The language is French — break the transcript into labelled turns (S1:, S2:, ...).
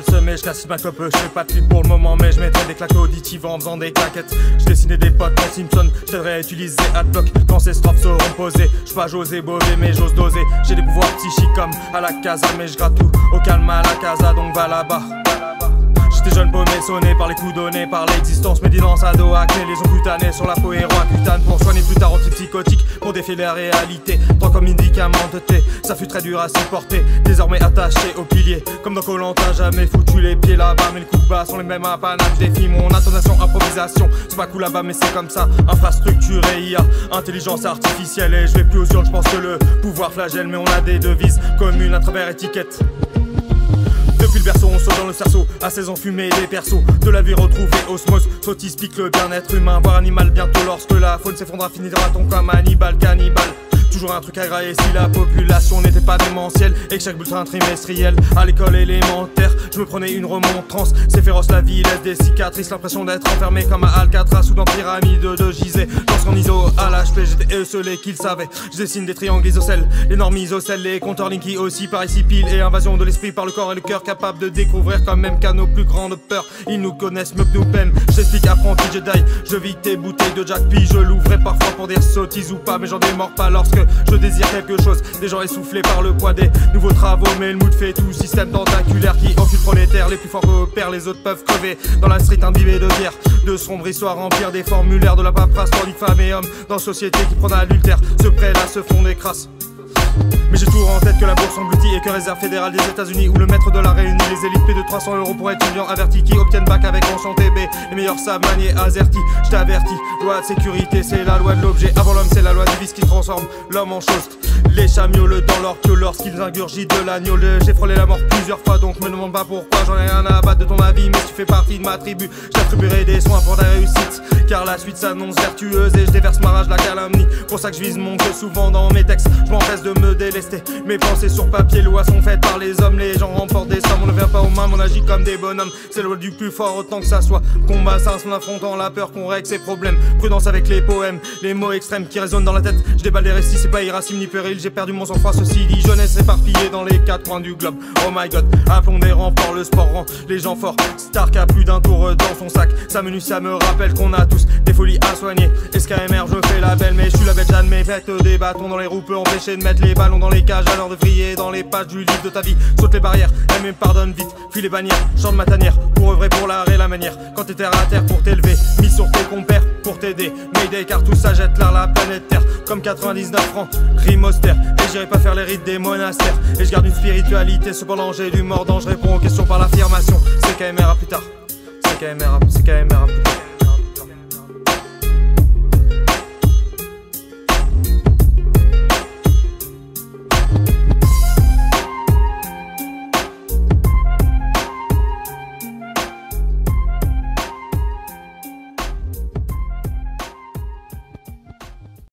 S1: mal semé, je casse ma clope, je fais pas de clip pour le moment, mais je mettrai des claques auditives en faisant des claquettes. Je dessinais des potes en Simpson, je t'aiderai à utiliser Adblock quand ces strophes seront posées. Je pas José Bové, mais j'ose doser. J'ai des pouvoirs psychiques comme à la casa, mais je gratte tout au calme à la casa, donc va là-bas. J'étais jeune paumé, sonné par les coups donnés par l'existence, médisance ado, acné, les ongles cutanés sur la peau héros cutane pour soigner plus tard antipsychotique, pour défier la réalité, tant comme médicament de thé, ça fut très dur à supporter, désormais attaché au pilier, comme dans Koh-Lanta, jamais foutu les pieds là-bas, mais les coups bas sont les mêmes à Paname, je défie mon intonation, improvisation, c'est pas cool là-bas mais c'est comme ça, infrastructure et IA, intelligence artificielle, et je vais plus aux urnes, je pense que le pouvoir flagelle, mais on a des devises communes à travers étiquettes. Depuis le berceau, on saute dans le cerceau, à 16 ans fumé des persos, de la vie retrouvée, osmose, sautis pique le bien-être humain, voire animal bientôt lorsque la faune s'effondra, finira-t-on comme Hannibal, cannibale. Toujours un truc à grailler si la population n'était pas démentielle et que chaque bulletin trimestriel à l'école élémentaire je me prenais une remontrance. C'est féroce la vie, laisse des cicatrices, l'impression d'être enfermé comme à Alcatraz ou dans pyramide de Gizeh. Lorsqu'en ISO à l'HP j'étais esselé qu'ils savaient. Je dessine des triangles isocèles, les normes isocèles, les compteurs Linky aussi par ici pile et invasion de l'esprit par le corps et le cœur, capable de découvrir quand même qu'à nos plus grandes peurs ils nous connaissent mieux que nous peinent. J'explique apprenti Jedi, je vis tes bouteilles de Jack puis je l'ouvrais parfois pour dire sottise ou pas, mais j'en démords pas lorsque je désire quelque chose, des gens essoufflés par le poids des nouveaux travaux, mais le mood fait tout, système tentaculaire qui encule prolétaire, les plus forts coopèrent, les autres peuvent crever dans la street imbibée de guerre, de sombre histoire remplir des formulaires, de la paperasse pour femmes et hommes dans société qui prennent adultère, ce prêt là se font des crasses. Mais j'ai toujours en tête que la bourse engloutit et que réserve fédérale des États-Unis où le maître de la réunit les élites paient de 300 € pour étudiants avertis qui obtiennent bac avec enchanté B. Les meilleurs savent manier azerty, je t'avertis. Loi de sécurité, c'est la loi de l'objet. Avant l'homme, c'est la loi du vice qui transforme l'homme en chose. Les chamioles dans leur queue lorsqu'ils ingurgitent de l'agneau. J'ai frôlé la mort plusieurs fois, donc me demande pas pourquoi. J'en ai rien à battre de ton avis, mais tu fais partie de ma tribu. J'attribuerai des soins pour ta réussite, car la suite s'annonce vertueuse et je déverse ma rage, la calomnie. Pour ça que je vise mon queue souvent dans mes textes. Je m'empresse de me délester. Mes pensées sur papier, lois sont faites par les hommes. Les gens remportent des sommes, on ne vient pas aux mains, on agit comme des bonhommes. C'est la loi du plus fort autant que ça soit. Combat ça en affrontant la peur qu'on règle ses problèmes. Prudence avec les poèmes, les mots extrêmes qui résonnent dans la tête. Je déballe des récits, c'est pas irascible ni péril. J'ai perdu mon sang-froid, ceci dit jeunesse éparpillée dans les quatre coins du globe. Oh my god, appelons des renforts, le sport rend les gens forts. Stark a plus d'un tour dans son sac. Ça me rappelle qu'on a tous des folies à soigner. SKMR, je fais la belle, mais je suis la belle, j'admets. Pète des bâtons dans les roues, peut empêcher de mettre les ballons dans les cages à l'heure de vriller dans les pages du livre de ta vie. Saute les barrières, elle me pardonne vite. Fuis les bannières, chante ma tanière pour œuvrer pour l'art et la manière. Quand t'es terre à terre pour t'élever, mis sur tes compères pour t'aider. Mayday car tout ça jette l'art la planète Terre. Comme 99 francs, rime austère. Et j'irai pas faire les rites des monastères. Et je garde une spiritualité, cependant j'ai du mordant. Je réponds aux questions par l'affirmation. C'est KMR à plus tard. C'est KMR à plus tard.